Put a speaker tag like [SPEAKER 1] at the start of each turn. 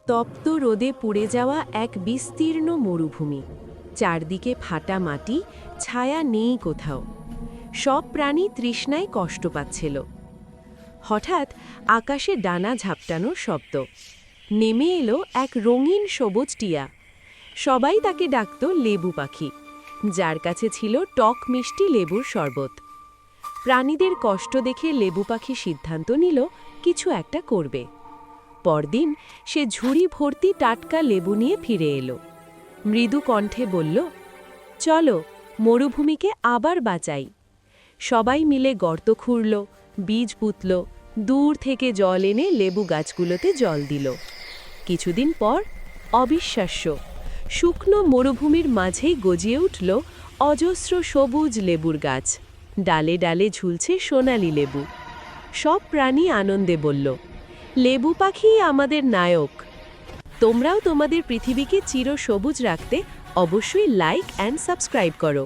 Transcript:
[SPEAKER 1] তপ্ত রোদে পুড়ে যাওয়া এক বিস্তীর্ণ মরুভূমি। চারদিকে ফাটা মাটি, ছায়া নেই কোথাও। সব প্রাণী তৃষ্ণায় কষ্ট পাচ্ছিল। হঠাৎ আকাশে ডানা ঝাপটানোর শব্দ। নেমে এলো এক রঙিন সবুজ টিয়া। সবাই তাকে ডাকত লেবু পাখি, যার কাছে ছিল টক মিষ্টি লেবুর শরবত। প্রাণীদের কষ্ট দেখে লেবু পাখি সিদ্ধান্ত নিল কিছু একটা করবে। পরদিন সে ঝুড়ি ভর্তি টাটকা লেবু নিয়ে ফিরে এলো। মৃদু কণ্ঠে বলল, চলো মরুভূমিকে আবার বাঁচাই। সবাই মিলে গর্ত খুঁড়ল, বীজ পুঁতল, দূর থেকে জল এনে লেবু গাছগুলোতে জল দিল। কিছুদিন পর অবিশ্বাস্য, শুকনো মরুভূমির মাঝেই গজিয়ে উঠল অজস্র সবুজ লেবুর গাছ। ডালে ডালে ঝুলছে সোনালি লেবু। সব প্রাণী আনন্দে বলল, লেবু পাখিই আমাদের নায়ক। তোমরাও তোমাদের পৃথিবীকে চিরসবুজ রাখতে অবশ্যই লাইক অ্যান্ড সাবস্ক্রাইব করো।